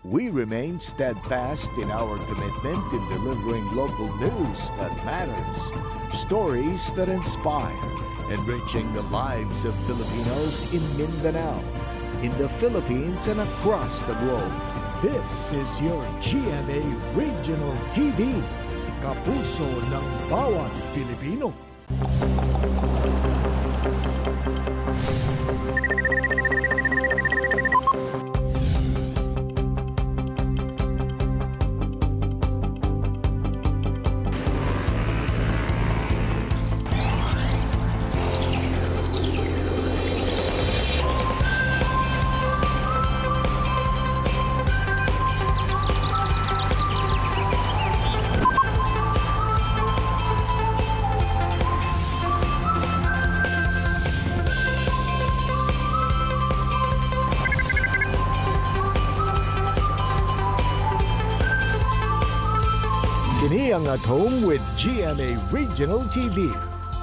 We remain steadfast in our commitment in delivering local news that matters, stories that inspire, enriching the lives of Filipinos in Mindanao, in the Philippines and across the globe. This is your GMA Regional TV, kapuso ng bawat Pilipino. Kini ang At Home with GMA Regional TV.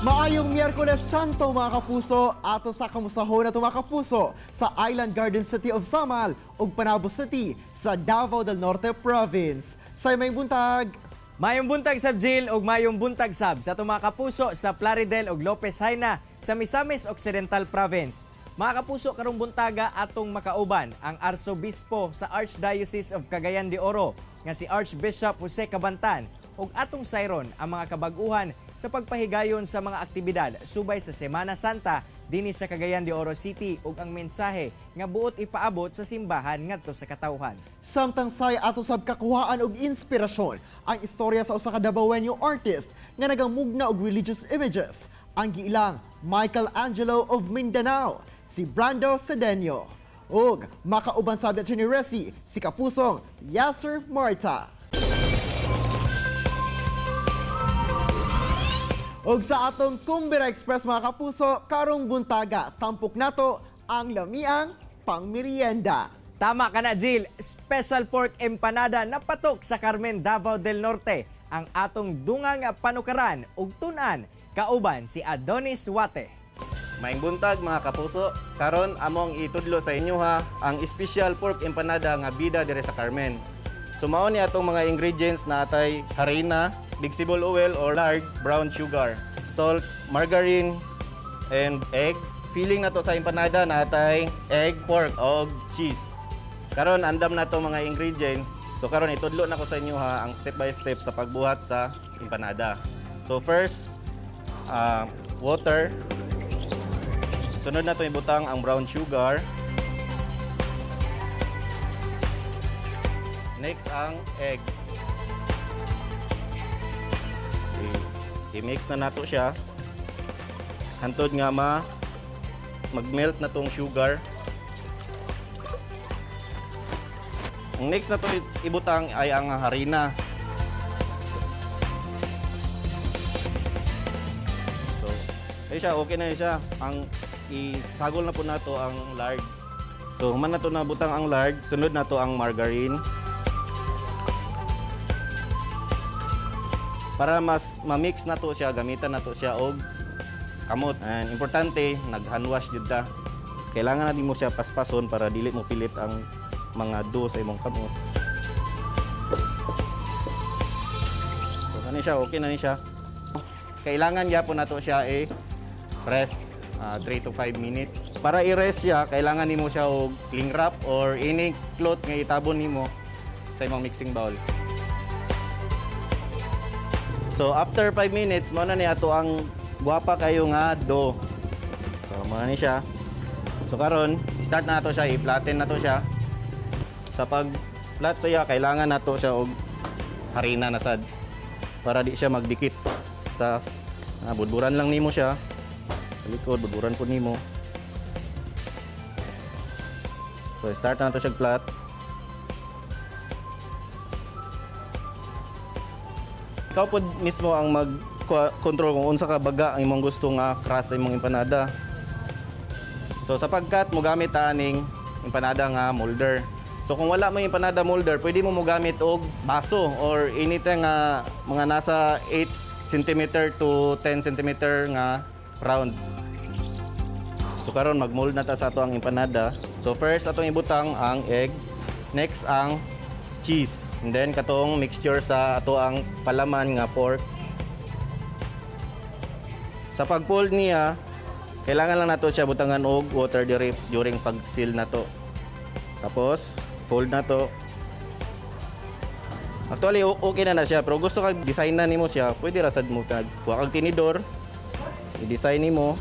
Maayong Miyerkules Santo mga kapuso, ato sa kamusahon na mga kapuso sa Island Garden City of Samal ug Panabo City sa Davao del Norte Province. Sa may buntag. Mayong buntag sab Jill ug mayong buntag sab sa mga kapuso sa Plaridel ug Lopez Haina sa Misamis Occidental Province. Mga kapuso, karong buntaga atong makauban ang Arsobispo sa Archdiocese of Cagayan de Oro nga si Archbishop Jose Cabantan ug atong sayron ang mga kabaguhan sa pagpahigayon sa mga aktibidad subay sa Semana Santa dinhi sa Cagayan de Oro City ug ang mensahe nga buot ipaabot sa simbahan ngadto sa katawhan. Samtang say ato sab kakuhaan og inspirasyon ang istorya sa usa ka Davaoenyo artist nga nagamugna og religious images. Ang giilang Michelangelo of Mindanao, si Brando Cedeño. Ug makauban sab ni Resi si kapusong Yasser Marta. Ug sa atong Kumbira Express mga kapuso, karong buntaga, tampok nato ang lamiang pangmerienda. Tama ka na Jill, special pork empanada na patok sa Carmen, Davao del Norte ang atong dungang panukaran ug tun-an kauban si Adonis Wate. Maing buntag mga kapuso, karon among itudlo sa inyo ha ang special pork empanada nga bida dire sa Carmen. Sumao ni atong mga ingredients na atay harina, vegetable oil or lard, brown sugar, salt, margarine, and egg. Filling na to sa empanada na atay egg, pork, o cheese. Karon andam na to mga ingredients. So karon itudlo na ko sa inyo ha ang step by step sa pagbuhat sa empanada. So first, water. Sunod na to ibutang ang brown sugar. Next ang egg. I-mix na nato siya. Hantod nga mag-melt na tong sugar. Ang next na to ibutang ay ang harina. So, ay siya, okay na siya. Ang isagol na po nato ang lard. So, human na to na butang ang lard. Sunod na to ang margarine. Para mas ma-mix na to siya, gamitan na to siya og kamot. And importante, nag-hand wash jud ta. Kailangan natin mo siya paspason para dili mo pilit ang mga dough sa imong kamot. So kani siya, okay na ni siya. Kailangan gyapon na to siya rest 3 to 5 minutes. Para i-rest siya, kailangan nimo siya og cling wrap or any cloth nga itabon nimo sa imong mixing bowl. So after 5 minutes, mo na ni ato ang guwapa kayo nga dough. So mo na ni siya. So karon, start na nato siya, i-flatten na to siya. Sa pag-flat siya, kailangan nato siya og harina na sad para di siya magdikit sa budburan lang nimo siya. Sa likod, budburan po nimo. So start na nato siya flat. Ikaw po mismo ang mag-control kung unsa ka baga ang imong gusto nga crust sa imong empanada. So sapagkat mo gamit aning empanada nga molder. So kung wala mo empanada molder, pwede mo gamit og baso or anything nga mga nasa 8 cm to 10 cm nga round. So karon mag-mold na ta sa ato ang empanada. So first atong ibutang ang egg. Next ang cheese. And then katong mixture sa ato ang palaman nga pork. Sa pag-fold niya, kailangan lang nato siya butangan og water during pag-seal nato. Tapos fold na to. Actually, okay na siya. Pero gusto kag design na nimo siya, pwede ra sad mo kuha kag tinidor. I-design nimo.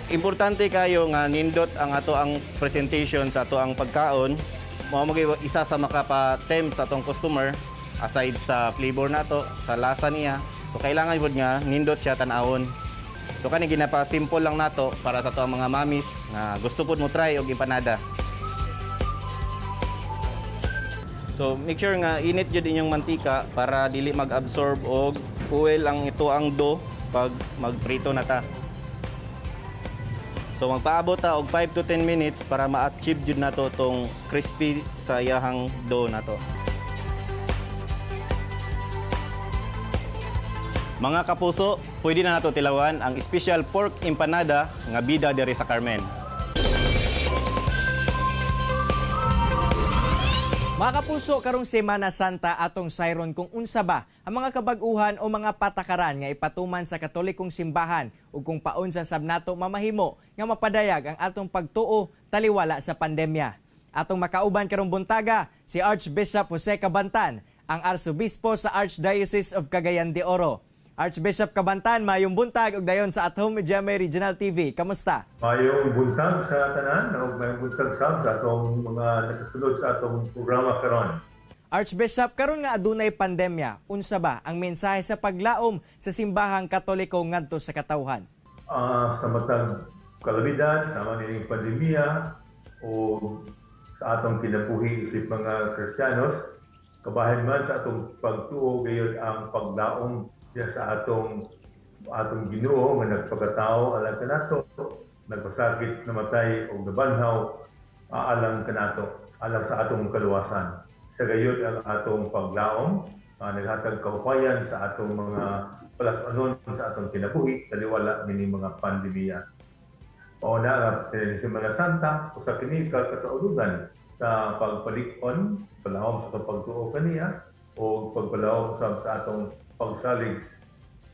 Importante kayo nga nindot ang ato ang presentation sa ato ang pagkaon. Mao mo isa sa makapa-tempt sa atong customer aside sa flavor nato, sa lasa niya. So kailangan jud nga nindot siya tan-awon. So kani ginapa-simple lang nato para sa ato ang mga mamis nga gusto pud mo try og empanada. So make sure nga init jud inyong mantika para dili mag-absorb og oil ang ito ang dough pag magprito na ta. So magpaabot ta og 5 to 10 minutes para ma-achieve jud nato tong crispy sa iyahang dough nato. Mga kapuso, pwede na nato tilawan ang special pork empanada nga bida diri sa Carmen. Mga kapuso, karong Semana Santa atong sayron kung unsa ba ang mga kabag-uhan o mga patakaran nga ipatuman sa Katolikong simbahan ug kung paunsa sab nato mamahimo nga mapadayag ang atong pagtuo taliwala sa pandemya. Atong makauban karong buntaga si Archbishop Jose Cabantan, ang Arsobispo sa Archdiocese of Cagayan de Oro. Archbishop Cabantan, mayong buntag ug dayon sa At Home GMA Regional TV. Kamusta? Mayong buntag sa tanan o mayong buntag sa atong mga nakasunod sa atong programa karon. Archbishop, karon nga adunay pandemya, unsa ba ang mensahe sa paglaom sa simbahang Katoliko ngadto sa katawhan? Sa matag kalamidad, sama nining pandemya o sa atong kinabuhi isip mga Kristiyanos, kabahin man sa atong pagtuo gayud ang paglaom diya sa atong Ginoo nga nagpagkatao alang Kanato, nagpasakit, namatay o nabanhaw alang Kanato, alang sa atong kaluwasan. Sa gayud ang atong paglaom, naghatag kaupayan sa atong mga palas-anon sa atong kinabuhi taliwala nining mga pandemya. O na sa Semana Santa, usa kini kasaulugan sa pagpalikon, palawom sa pagtuo kaniya o pagpalawom sa atong pagsalig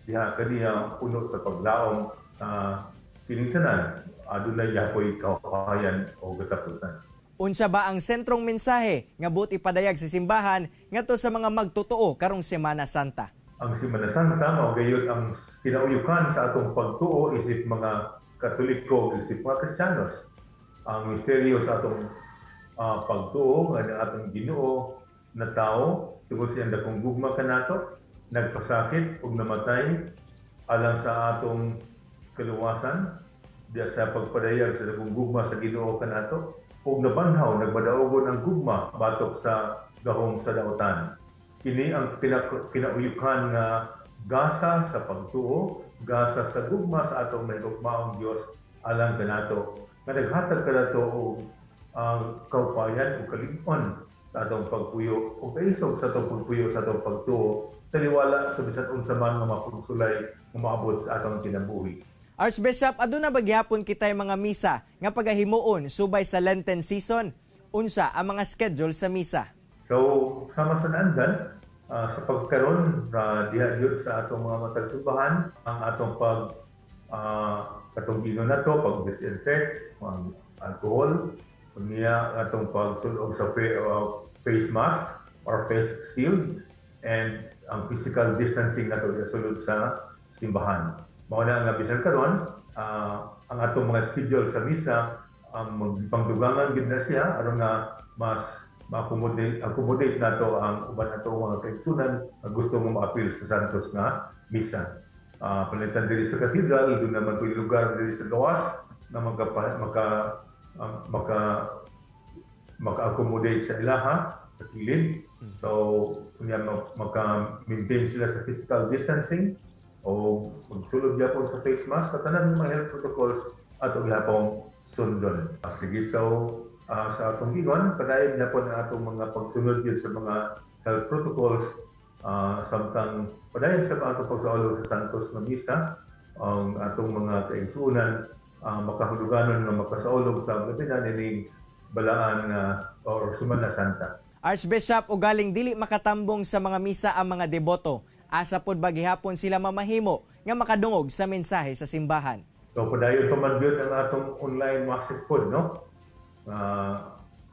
diha kaniya puno sa paglaom kining tanan adunay yapoy kaupayan o katapusan. Unsa ba ang sentrong mensahe nga buot ipadayag sa simbahan ngadto sa mga magtotoo karong Semana Santa? Ang Semana Santa mao gayud ang kinauyukan sa atong pagtuo isip mga Katoliko, isip mga Kristiyanos. Ang misteryo sa atong pagtuo nga atong Ginoo na tao tungod sa dakong gugma kanato, nagpasakit ug namatay alang sa atong kaluwasan diya sa pagpadayag sa dakong gugma sa Ginoo kanato ug nabanhaw nagbadaogon ang gugma batok sa gahom sa daotan. Kini ang kinauyukan nga gasa sa pagtuo, gasa sa gugma sa atong nahigugmaong Dios alang kanato nga naghatag kanato og ang kaupayan ug kalig-on sa atong pagpuyo o kaisog sa atong pagpuyo sa atong pagtuo taliwala sa bisan unsa man nga mapugsulay nga maabot sa atong kinabuhi. Archbishop, aduna ba gyapon kitay mga misa nga pagahimuon subay sa Lenten season? Unsa ang mga schedule sa misa? So sama sa naandan sa pagkaron diha gyud sa atong mga matag simbahan ang atong katong Ginoo nato pag-disinfect ang alcohol niya atong pagsulog sa face mask or face shield and ang physical distancing nato sulod sa simbahan. Mao na nga bisan karon ang atong mga schedule sa misa magpangdugangan gid na siya aron nga mas ma-accommodate nato ang uban nato mga kaigsunan nga gusto mo ma-appeal sa Santos nga misa. Palitan diri sa cathedral, doon naman po yung lugar diri sa gawas na maka-accommodate sa ilaha, sa kilid. So, kunya maka-maintain sila sa physical distancing o magsulod gyapon sa face mask sa tanan mga health protocols at gyapon sundon. Sige, so sa atong gigon, padayon na po na atong mga pagsunod yun sa mga health protocols samtang padayon sa atong pagsaulog sa Santos na misa, ang atong mga kaigsunan makahuluganon nga makasaulog sa gabi na nining balaan or Semana Santa. Archbishop ugaling dili makatambong sa mga misa ang mga deboto. Asa pod bagihapon sila mamahimo nga makadungog sa mensahe sa simbahan. So padayon pamanbyot ang atong online masses pod, no?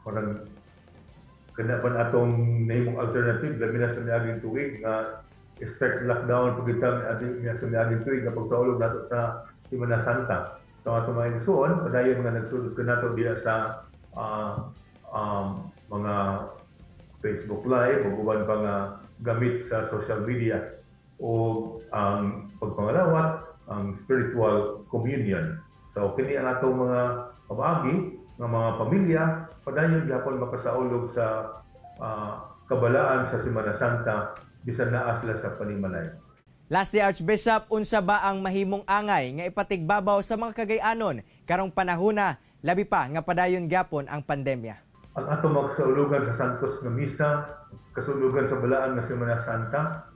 Parang kana pa atong nahimong alternative labi na sa miaging tuig nga strict lockdown pagitang ating sa miaging tuig nga pagsaulog nato sa Semana Santa. So atong mga igsoon padayon nga nagsulod kanato diya sa mga Facebook Live ug uban pa nga gamit sa social media o ang pagpangalawat ang spiritual communion. So kini ang atong mga pamagi ng mga pamilya padayon gyapon makasaulog sa kabalaan sa Semana Santa bisan naa sila sa panimalay. Lastly, Archbishop, unsa ba ang mahimong angay nga ipatigbabaw sa mga Cagayanon karong panahona labi pa nga padayon gyapon ang pandemya? Ang atong makasaulugan sa Santos nga misa, kasulugan sa balaan nga Semana Santa,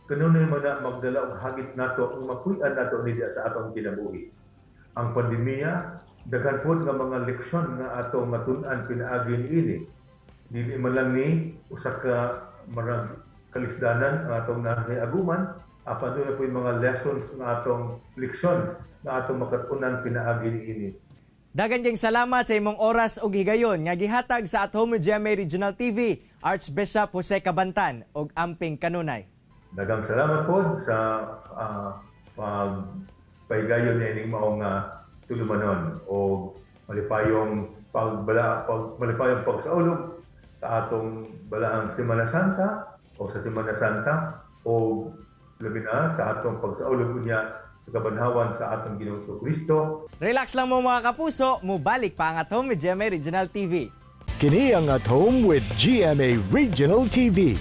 kanunay man na magdala og hagit nato ang mapuy-an nato nila sa atong kinabuhi. Ang pandemya, daghan pod nga mga leksyon nga atong matun-an pinaagi niini. Dili man lang ni usa ka marang kalisdanan nga atong nahiaguman, apan doon po yung mga lessons nga atong leksyon nga atong makatunan pinaagi niini. Dagan diyang salamat sa imong oras ug higayon nga gihatag sa At Home GMA Regional TV, Archbishop Jose Cabantan ug amping kanunay. Dagang salamat po sa pagpahigayon na ining maong tulumanon o malipayong pagsaulog sa atong balaang Semana Santa o sa Semana Santa o labi na sa atong pagsaulog niya sa kabanhawan sa atong Ginoong Kristo. Relax lang mo mga kapuso, mubalik pa ang At Home with GMA Regional TV. Kini ang At Home with GMA Regional TV.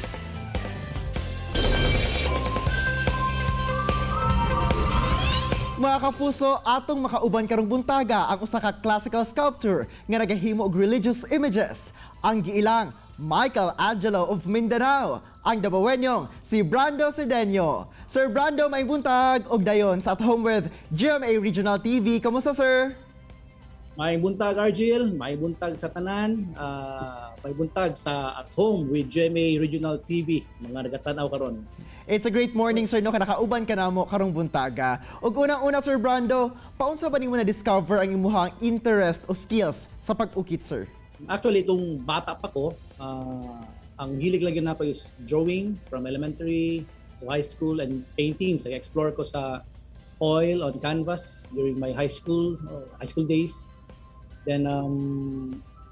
Mga kapuso, atong makauban karong buntaga ang usa ka classical sculpture nga nagahimo og religious images. Ang giilang Michelangelo of Mindanao, ang Davaoenyong si Brando Cedeño. Sir Brando, may buntag og dayon sa At Home with GMA Regional TV. Kamusta, sir? May buntag, Argil. May buntag sa tanan. May buntag sa At Home with GMA Regional TV. Mga nagatanaw karon. It's a great morning, sir, no? Kanakauban ka na mo karong buntaga. Og unang-una, Sir Brando, paunsa ba nimo na-discover ang imuhang interest o skills sa pag-ukit, sir? Actually, itong bata pa ko, ang hilig lang yun na ko is drawing from elementary to high school and paintings. Nag-explore ko sa oil on canvas during my high school days. Then,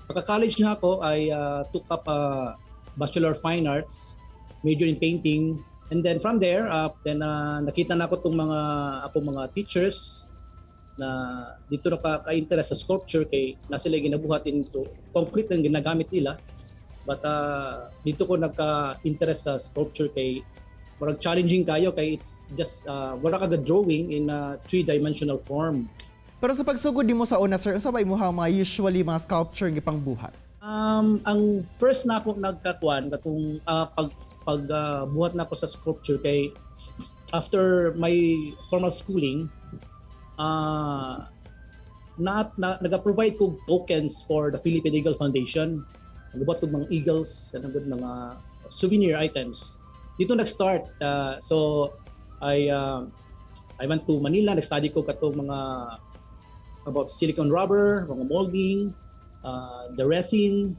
pagka-college na ako, I took up a Bachelor of Fine Arts, major in painting. And then from there, nakita na ko itong mga teachers na dito naka-interest sa sculpture kay na sila ginabuhat into concrete ang ginagamit nila. But dito ko nagka-interest sa sculpture kay parang challenging kayo kay it's just wala ka drawing in a three-dimensional form. Pero sa pagsugod nimo sa una, sir, sa ba imuhang mga usually mga sculpture nga pangbuhat? Ang first na ako nagkakuan katong pagbuhat na ako sa sculpture kay after my formal schooling, nag-provide ko tokens for the Philippine Eagle Foundation. Nagbuhat ko mga eagles and mga souvenir items. Dito nag-start. So I went to Manila, nag-study ko katong mga about silicone rubber, mga molding, the resin,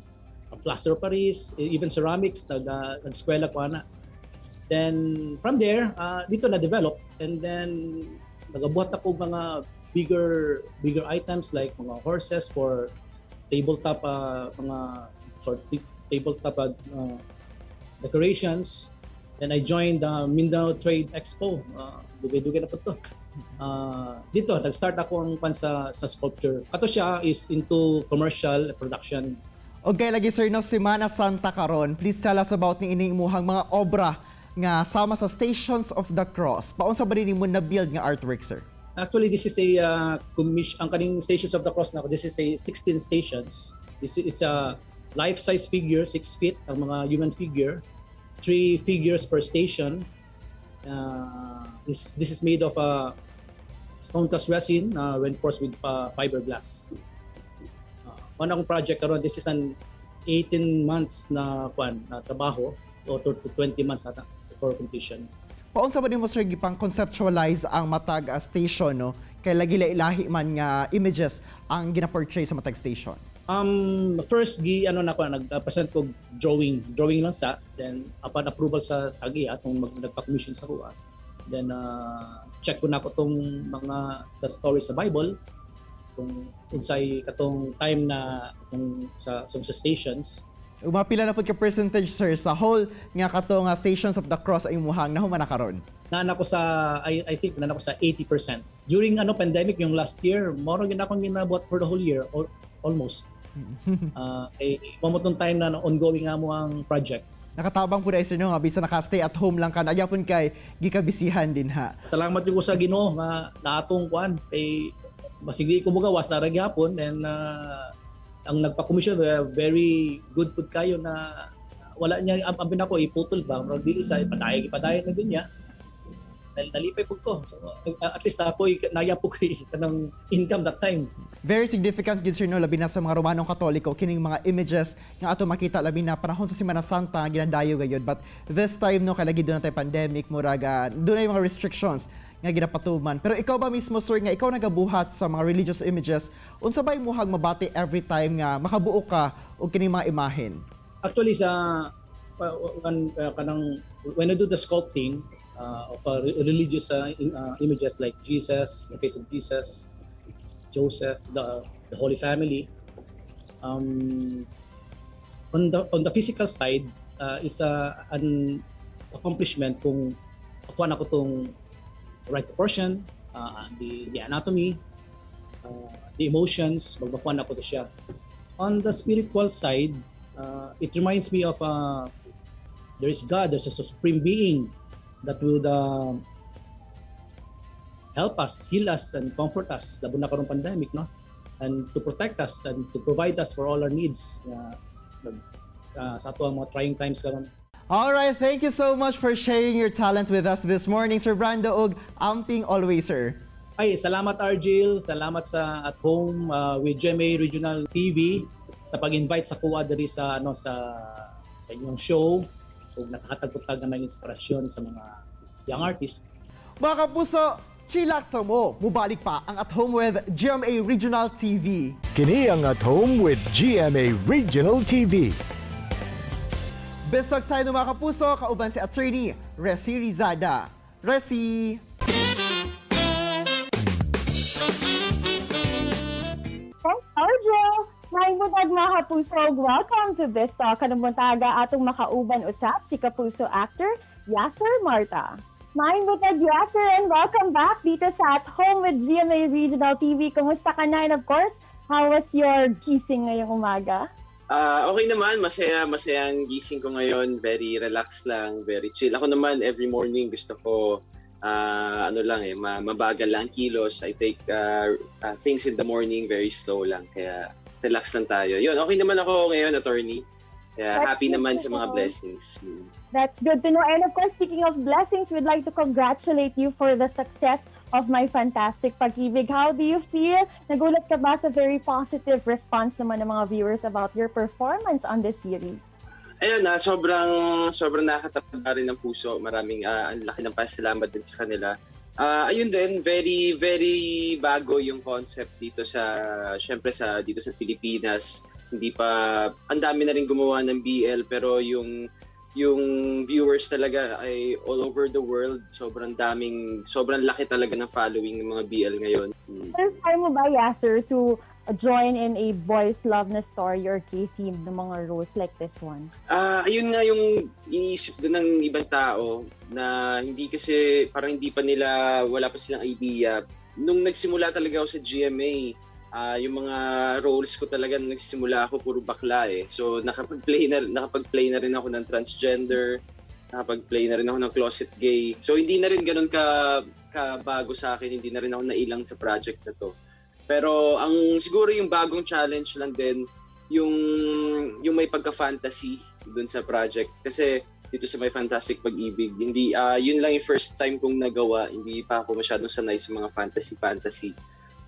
plaster of Paris, even ceramics, nag-eskwela ko na. Then from there, dito na-develop and then nagabuhat ako mga bigger items like mga horses for tabletop decorations. Then I joined the Mindanao Trade Expo. Dugay-dugay na po to. Dito, nag-start ako sa sculpture. Kato siya is into commercial production. Okay, lagi sir, no, Semana Santa karon. Please tell us about ni ining imuhang mga obra nga sama sa Stations of the Cross. Paunsa ba rin mo na-build nga artwork, sir? Actually, this is a commission. Ang kaning Stations of the Cross na this is a 16 stations. It's a life-size figure, 6 feet, ang mga human figure. 3 figures per station. This is made of stone cast resin reinforced with fiberglass. akong project karon, this is an 18 months na trabaho o to 20 months ata for completion. Paunsa ba nimo sir gipang conceptualize ang Matag station no? Kay lagi ilahi man nga images ang gina-portray sa Matag station. First nagpresent ko drawing lang sa, then upon approval sa tagi atong nagpa-commission sa kuha. Then check ko na ko tong mga sa stories sa Bible kung unsay katong time na kung sa stations. Umapila na pud ka percentage sir sa whole nga katong stations of the cross ay imuhang nahuman na karon. Nana ko sa I think nana ko sa 80%. During pandemic yung last year, moro gid akong ginabuhat for the whole year almost. Mamutong time na ongoing nga mo ang project. Nakatabang po na sir no nga bisa naka-stay at home lang ka na yapon kay gikabisihan din ha. Salamat yung sa Ginoo nga naatong kuan kay masigdi ko bugawas na ragyapon and ang nagpa-commission very good pud kayo na wala niya ang pinako iputol ba murag dili sa ipadayon na din niya. Nalipay po ko. So, at least ako naya po kay kanang income that time. Very significant gid sir no labi na sa mga Romanong Katoliko kining mga images nga ato makita labi na panahon sa Semana Santa ginadayo gayud, but this time no kay lagi doon na tay pandemic muraga doon ay mga restrictions nga ginapatuman. Pero ikaw ba mismo sir nga ikaw nagabuhat sa mga religious images, unsa ba imuhang mabati every time nga makabuo ka og kining mga imahen? Actually sa when I do the sculpting of religious images like Jesus, the face of Jesus, Joseph, the Holy Family. On the physical side, it's an accomplishment kung ako na ko tong right proportion, the anatomy, the emotions, magbakuan ako to siya. On the spiritual side, it reminds me of there is God, there's a supreme being that will help us, heal us, and comfort us labo na karong pandemic, no? And to protect us and to provide us for all our needs sa ato ang mga trying times karon. All right, thank you so much for sharing your talent with us this morning, Sir Brando og amping always, sir. Ay, salamat Argil, salamat sa at home with GMA Regional TV sa pag-invite sa kuha diri sa sa inyong show. Ug nakakatagputag na ng inspirasyon sa mga young artists. Mga kapuso, chillax na mo. Mubalik pa ang At Home with GMA Regional TV. Kini ang At Home with GMA Regional TV. Best talk tayo mga kapuso, kauban si Attorney Resi Rizada. Resi! Thanks, Argel! Maibutag mga kapuso, welcome to Best Talk. Kanabuntaga atong makauban usap si kapuso actor Yasser Marta. Maibutag Yasser and welcome back dito sa At Home with GMA Regional TV. Kumusta ka na? And of course, how was your gising ngayong umaga? Okay naman, masayang gising ko ngayon, very relaxed lang, very chill. Ako naman every morning gusto ko mabagal lang kilos. I take things in the morning very slow lang, kaya relax lang tayo. Yun, okay naman ako ngayon, attorney. Kaya happy naman sa mga blessings. That's good to know. And of course, speaking of blessings, we'd like to congratulate you for the success of My Fantastic Pag-ibig. How do you feel? Nagulat ka ba sa very positive response naman ng mga viewers about your performance on this series? Ayun sobrang nakakataba rin ng puso. Maraming ang laki ng pasalamat din sa kanila. Ayun din, very very bago yung concept dito dito sa Pilipinas. Hindi pa, ang dami na rin gumawa ng BL, pero yung viewers talaga ay all over the world. Sobrang laki talaga ng following ng mga BL ngayon. First time mo ba, Yasser, to join in a boys' love na story or K-theme ng mga roles like this one? Ayun nga yung iniisip doon ng ibang tao na hindi kasi parang wala pa silang idea. Nung nagsimula talaga ako sa GMA, yung mga roles ko talaga nung nagsimula ako puro bakla eh. So nakapag-play na rin ako ng transgender, nakapag-play na rin ako ng closet gay. So hindi na rin ganun ka bago sa akin, hindi na rin ako nailang sa project na to. Pero siguro yung bagong challenge lang din yung may pagka-fantasy dun sa project, kasi dito sa My Fantastic Pag-ibig, hindi yun lang yung first time kong nagawa, hindi pa ako masyadong sanay sa mga fantasy.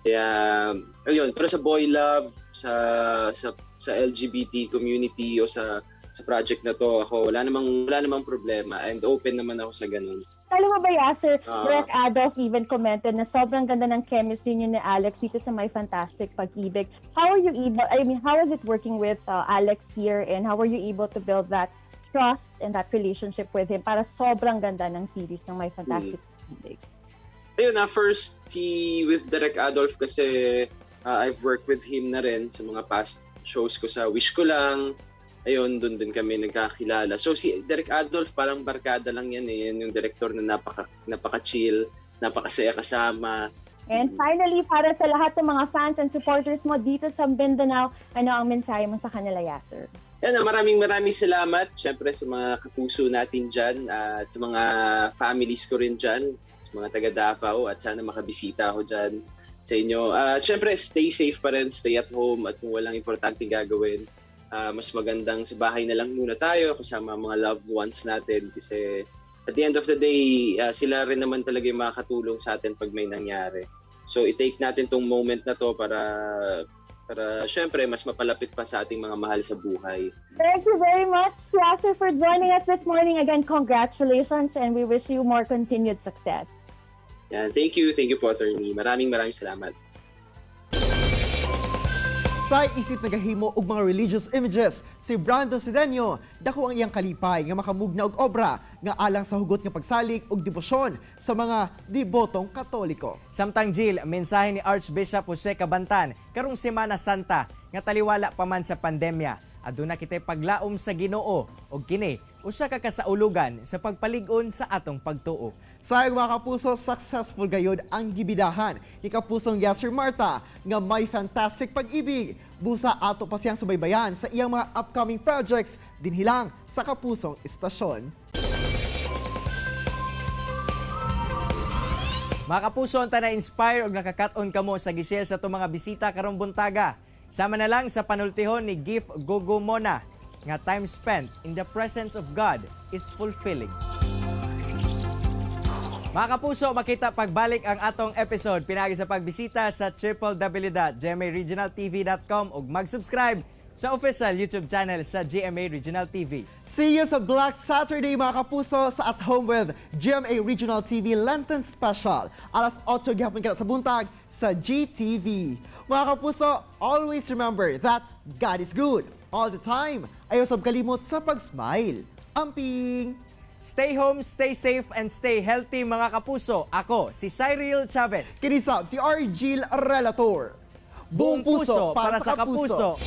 Kaya, ayun, pero sa boy love, sa LGBT community o sa project na to, ako wala namang problema and open naman ako sa ganun. Alam mo ba, Yasser, Direk Adolf even commented na sobrang ganda ng chemistry niyo ni Alex dito sa My Fantastic Pag-ibig. How is it working with Alex here, and how are you able to build that trust and that relationship with him para sobrang ganda ng series ng My Fantastic Pag-ibig? Ayun first with Direk Adolf kasi I've worked with him na rin sa mga past shows ko sa Wish Ko Lang. Ayun, doon kami nagkakilala. So si Direk Adolf parang barkada lang yan eh. Yan yung director na napaka-chill, napakasaya kasama. And finally, para sa lahat ng mga fans and supporters mo dito sa Mindanao, ano ang mensahe mo sa kanila, Yasser? Yan, maraming salamat. Siyempre sa mga kapuso natin dyan, at sa mga families ko rin dyan, sa mga taga Davao, at sana makabisita ako dyan sa inyo. Siyempre, stay safe pa rin, stay at home, at kung walang importanteng gagawin, mas magandang sa bahay na lang muna tayo kasama mga loved ones natin kasi at the end of the day, sila rin naman talaga yung makakatulong sa atin pag may nangyari. So i-take natin tong moment na to para syempre mas mapalapit pa sa ating mga mahal sa buhay. Thank you very much, Yasser, for joining us this morning. Again, congratulations and we wish you more continued success. Yeah, thank you po, attorney. Maraming salamat. Sa isip nagahimo og mga religious images, si Brando Sidenio dako ang iyang kalipay nga makamugna og obra nga alang sa hugot nga pagsalig og debosyon sa mga debotong Katoliko. Samtang Jill, mensahe ni Archbishop Jose Cabantan karong Semana Santa nga taliwala pa man sa pandemya. Aduna kitay paglaom sa Ginoo og kini usa ka kasaulugan sa pagpalig-on sa atong pagtuo. Sayang mga kapuso, successful gayud ang gibidahan ni kapusong Yasser Marta nga My Fantastic Pag-ibig. Busa ato pa siyang subaybayan sa iyang mga upcoming projects dinhilang sa kapusong istasyon. Mga kapuso, ang na-inspire og nakakaton kamo sa gishare sa itong mga bisita karong buntaga. Sama na lang sa panultihon ni Gif Gogomona nga time spent in the presence of God is fulfilling. Mga kapuso, makita pagbalik ang atong episode pinagi sa pagbisita sa www.gmaregionaltv.com ug mag-subscribe sa official YouTube channel sa GMA Regional TV. See you sa Black Saturday mga kapuso sa At Home with GMA Regional TV Lenten Special. Alas 8 gihapon kada sa buntag sa GTV. Mga kapuso, always remember that God is good all the time. Ayaw sab kalimot sa pag-smile. Amping! Stay home, stay safe, and stay healthy mga kapuso. Ako, si Cyril Chavez. Kinisab si Argil Relator. Buong puso para sa kapuso.